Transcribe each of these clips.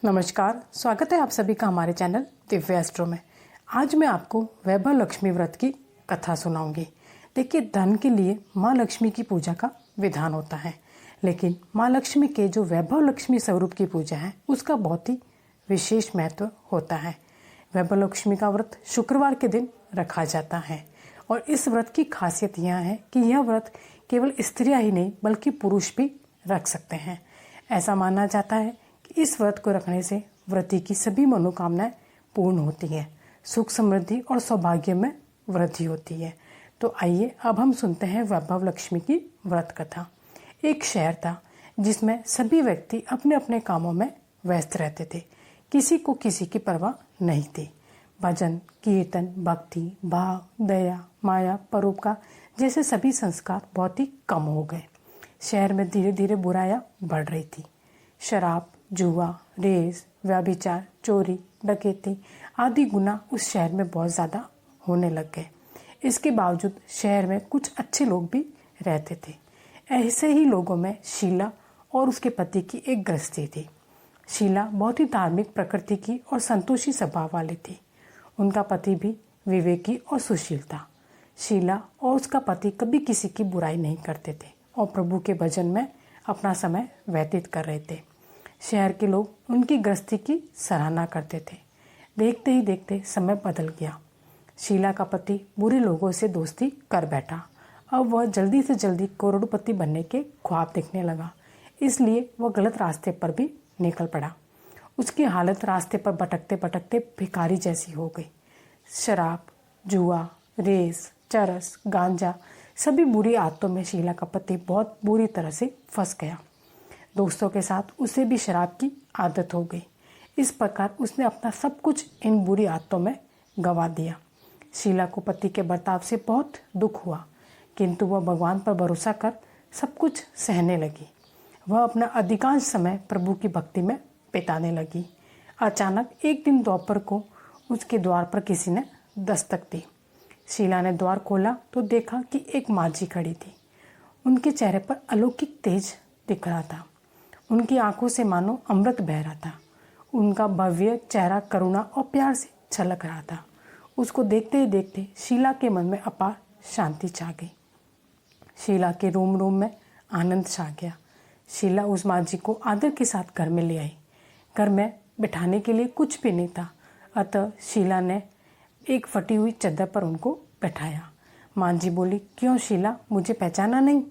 नमस्कार, स्वागत है आप सभी का हमारे चैनल दिव्य एस्ट्रो में। आज मैं आपको वैभव लक्ष्मी व्रत की कथा सुनाऊंगी। देखिए, धन के लिए माँ लक्ष्मी की पूजा का विधान होता है, लेकिन माँ लक्ष्मी के जो वैभव लक्ष्मी स्वरूप की पूजा है उसका बहुत ही विशेष महत्व होता है। वैभव लक्ष्मी का व्रत शुक्रवार के दिन रखा जाता है और इस व्रत की खासियत यह है कि यह व्रत केवल स्त्रियां ही नहीं बल्कि पुरुष भी रख सकते हैं। ऐसा माना जाता है कि इस व्रत को रखने से व्रती की सभी मनोकामनाएं पूर्ण होती हैं, सुख समृद्धि और सौभाग्य में वृद्धि होती है। तो आइए अब हम सुनते हैं वैभव लक्ष्मी की व्रत कथा। एक शहर था जिसमें सभी व्यक्ति अपने अपने कामों में व्यस्त रहते थे। किसी को किसी की परवाह नहीं थी। भजन, कीर्तन, भक्ति, भाव, दया, माया, परोपकार जैसे सभी संस्कार बहुत ही कम हो गए। शहर में धीरे धीरे बुराइयां बढ़ रही थी। शराब, जुआ, रेस, व्यभिचार, चोरी, डकैती आदि गुनाह उस शहर में बहुत ज़्यादा होने लग गए। इसके बावजूद शहर में कुछ अच्छे लोग भी रहते थे। ऐसे ही लोगों में शीला और उसके पति की एक गृहस्थी थी। शीला बहुत ही धार्मिक प्रकृति की और संतोषी स्वभाव वाली थी। उनका पति भी विवेकी और सुशील था। शीला और उसका पति कभी किसी की बुराई नहीं करते थे और प्रभु के भजन में अपना समय व्यतीत कर रहे थे। शहर के लोग उनकी गृहस्थी की सराहना करते थे। देखते ही देखते समय बदल गया। शीला का पति बुरे लोगों से दोस्ती कर बैठा। अब वह जल्दी से जल्दी करोड़पति बनने के ख्वाब देखने लगा, इसलिए वह गलत रास्ते पर भी निकल पड़ा। उसकी हालत रास्ते पर भटकते भटकते भिखारी जैसी हो गई। शराब, जुआ, रेस, चरस, गांजा सभी बुरी आदतों में शीला का पति बहुत बुरी तरह से फंस गया। दोस्तों के साथ उसे भी शराब की आदत हो गई। इस प्रकार उसने अपना सब कुछ इन बुरी आदतों में गंवा दिया। शीला को पति के बर्ताव से बहुत दुख हुआ, किंतु वह भगवान पर भरोसा कर सब कुछ सहने लगी। वह अपना अधिकांश समय प्रभु की भक्ति में बिताने लगी। अचानक एक दिन दोपहर को उसके द्वार पर किसी ने दस्तक दी। शीला ने द्वार खोला तो देखा कि एक माझी खड़ी थी। उनके चेहरे पर अलौकिक तेज दिख रहा था। उनकी आंखों से मानो अमृत बह रहा था। उनका भव्य चेहरा करुणा और प्यार से छलक रहा था। उसको देखते ही देखते शीला के मन में अपार शांति छा गई। शीला के रोम रोम में आनंद छा गया। शीला उस माझी को आदर के साथ घर में ले आई। घर में बिठाने के लिए कुछ भी नहीं था, अतः शीला ने एक फटी हुई चादर पर उनको बैठाया। माझी बोली, क्यों शीला, मुझे पहचाना नहीं?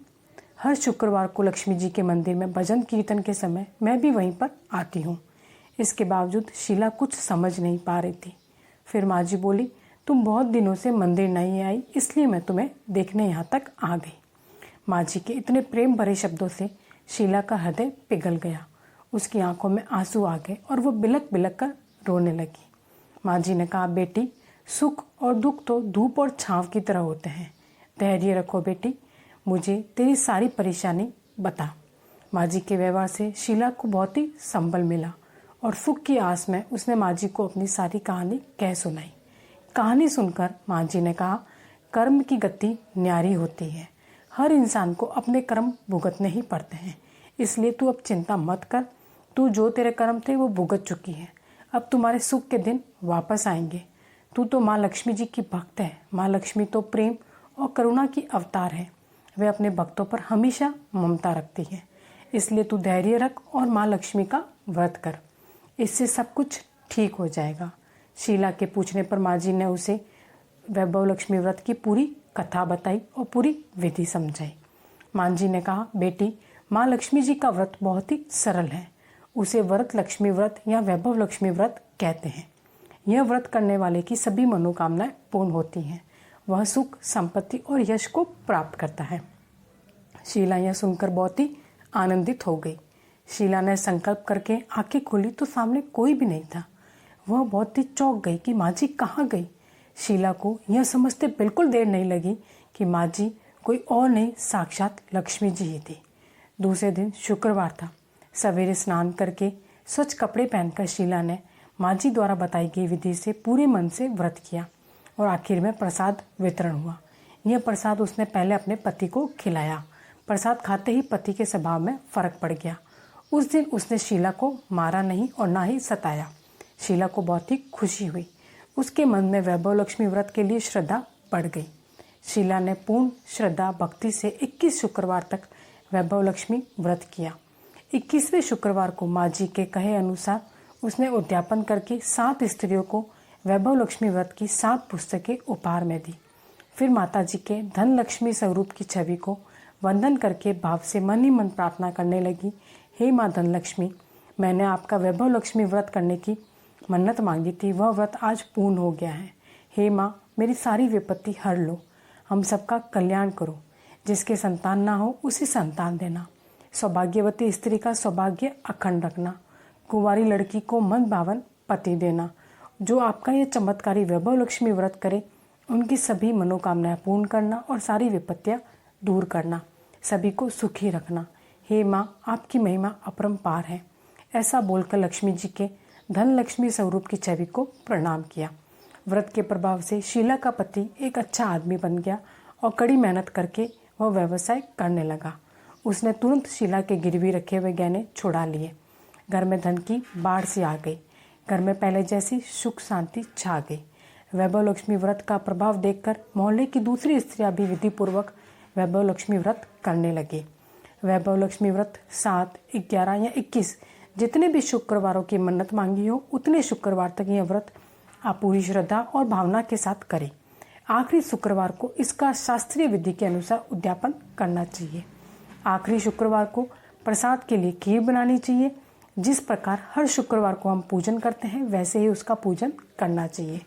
हर शुक्रवार को लक्ष्मी जी के मंदिर में भजन कीर्तन के समय मैं भी वहीं पर आती हूँ। इसके बावजूद शीला कुछ समझ नहीं पा रही थी। फिर माझी बोली, तुम बहुत दिनों से मंदिर नहीं आई, इसलिए मैं तुम्हें देखने यहाँ तक आ गई। माझी के इतने प्रेम भरे शब्दों से शीला का हृदय पिघल गया। उसकी आंखों में आंसू आ गए और वो बिलक बिलक कर रोने लगी। माझी ने कहा, बेटी, सुख और दुख तो धूप और छांव की तरह होते हैं। धैर्य रखो बेटी, मुझे तेरी सारी परेशानी बता। माझी के व्यवहार से शीला को बहुत ही संबल मिला और सुख की आस में उसने माझी को अपनी सारी कहानी कह सुनाई। कहानी सुनकर माझी ने कहा, कर्म की गति न्यारी होती है। हर इंसान को अपने कर्म भुगतने ही पड़ते हैं, इसलिए तू अब चिंता मत कर। तू जो तेरे कर्म थे वो भुगत चुकी है। अब तुम्हारे सुख के दिन वापस आएंगे। तू तो माँ लक्ष्मी जी की भक्त है। माँ लक्ष्मी तो प्रेम और करुणा की अवतार है। वे अपने भक्तों पर हमेशा ममता रखती है, इसलिए तू धैर्य रख और माँ लक्ष्मी का व्रत कर। इससे सब कुछ ठीक हो जाएगा। शीला के पूछने पर माझी ने उसे वैभव लक्ष्मी व्रत की पूरी कथा बताई और पूरी विधि समझाई। माझी ने कहा, बेटी, माँ लक्ष्मी जी का व्रत बहुत ही सरल है। उसे व्रत लक्ष्मी व्रत या वैभव लक्ष्मी व्रत कहते हैं। यह व्रत करने वाले की सभी मनोकामनाएं पूर्ण होती हैं। वह सुख, संपत्ति और यश को प्राप्त करता है। शीला यह सुनकर बहुत ही आनंदित हो गई। शीला ने संकल्प करके आंखें खोली तो सामने कोई भी नहीं था। वह बहुत ही चौंक गई कि माझी कहाँ गई। शीला को यह समझते बिल्कुल देर नहीं लगी कि माझी कोई और नहीं, साक्षात लक्ष्मी जी ही थी। दूसरे दिन शुक्रवार था। सवेरे स्नान करके स्वच्छ कपड़े पहनकर शीला ने माझी द्वारा बताई गई विधि से पूरे मन से व्रत किया और आखिर में प्रसाद वितरण हुआ। यह प्रसाद उसने पहले अपने पति को खिलाया। प्रसाद खाते ही पति के स्वभाव में फर्क पड़ गया। उस दिन उसने शीला को मारा नहीं और ना ही सताया। शीला को बहुत ही खुशी हुई। उसके मन में वैभव लक्ष्मी व्रत के लिए श्रद्धा बढ़ गई। शीला ने पूर्ण श्रद्धा भक्ति से 21 शुक्रवार तक वैभव लक्ष्मी व्रत किया। 21वें शुक्रवार को माँ जी के कहे अनुसार उसने उद्यापन करके 7 स्त्रियों को वैभव लक्ष्मी व्रत की 7 पुस्तकें उपहार में दी। फिर माता जी के धन लक्ष्मी स्वरूप की छवि को वंदन करके भाव से मन ही मन प्रार्थना करने लगी, हे माँ धन लक्ष्मी, मैंने आपका वैभव लक्ष्मी व्रत करने की मन्नत मांगी थी, वह व्रत आज पूर्ण हो गया है। हे माँ, मेरी सारी विपत्ति हर लो, हम सबका कल्याण करो। जिसके संतान ना हो उसे संतान देना। सौभाग्यवती स्त्री का सौभाग्य अखंड रखना। कुंवारी लड़की को मन भावन पति देना। जो आपका यह चमत्कारी वैभव लक्ष्मी व्रत करे उनकी सभी मनोकामनाएं पूर्ण करना और सारी विपत्तियां दूर करना। सभी को सुखी रखना। हे माँ, आपकी महिमा अपरंपार है। ऐसा बोलकर लक्ष्मी जी के धन लक्ष्मी स्वरूप की छवि को प्रणाम किया। व्रत के प्रभाव से शीला का पति एक अच्छा आदमी बन गया और कड़ी मेहनत करके वह व्यवसाय करने लगा। उसने तुरंत शीला के गिरवी रखे हुए गहने छुड़ा लिए। घर में धन की बाढ़ सी आ गई। घर में पहले जैसी सुख शांति छा गई। वैभव लक्ष्मी व्रत का प्रभाव देखकर मोहल्ले की दूसरी स्त्रियां भी विधि पूर्वक वैभव लक्ष्मी व्रत करने लगी। वैभव लक्ष्मी व्रत 7, 11 या 21 जितने भी शुक्रवारों की मन्नत मांगी हो उतने शुक्रवार तक यह व्रत आप पूरी श्रद्धा और भावना के साथ करें। आखिरी शुक्रवार को इसका शास्त्रीय विधि के अनुसार उद्यापन करना चाहिए। आखिरी शुक्रवार को प्रसाद के लिए खीर बनानी चाहिए। जिस प्रकार हर शुक्रवार को हम पूजन करते हैं वैसे ही उसका पूजन करना चाहिए।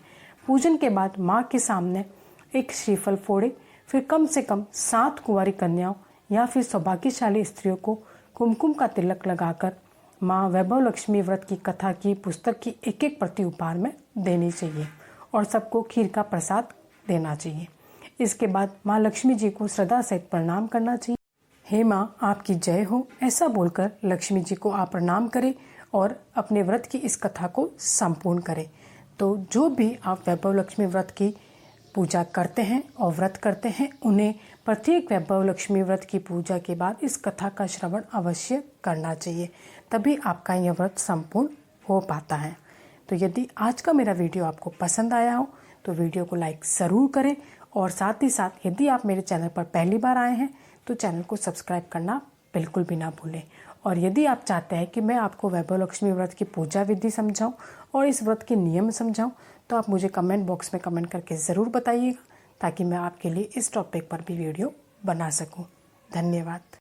पूजन के बाद माँ के सामने एक श्रीफल फोड़े। फिर कम से कम 7 कुंवारी कन्याओं या फिर सौभाग्यशाली स्त्रियों को कुमकुम का तिलक लगाकर माँ वैभव लक्ष्मी व्रत की कथा की पुस्तक की एक एक प्रति उपहार में देनी चाहिए और सबको खीर का प्रसाद देना चाहिए। इसके बाद माँ लक्ष्मी जी को श्रद्धा सहित प्रणाम करना चाहिए। हे माँ, आपकी जय हो, ऐसा बोलकर लक्ष्मी जी को आप प्रणाम करें और अपने व्रत की इस कथा को संपूर्ण करें। तो जो भी आप वैभव लक्ष्मी व्रत की पूजा करते हैं और व्रत करते हैं उन्हें प्रत्येक वैभव लक्ष्मी व्रत की पूजा के बाद इस कथा का श्रवण अवश्य करना चाहिए, तभी आपका यह व्रत संपूर्ण हो पाता है। तो यदि आज का मेरा वीडियो आपको पसंद आया हो तो वीडियो को लाइक ज़रूर करें और साथ ही साथ यदि आप मेरे चैनल पर पहली बार आए हैं तो चैनल को सब्सक्राइब करना बिल्कुल भी ना भूलें। और यदि आप चाहते हैं कि मैं आपको वैभव लक्ष्मी व्रत की पूजा विधि समझाऊं और इस व्रत के नियम समझाऊं तो आप मुझे कमेंट बॉक्स में कमेंट करके ज़रूर बताइएगा ताकि मैं आपके लिए इस टॉपिक पर भी वीडियो बना सकूं। धन्यवाद।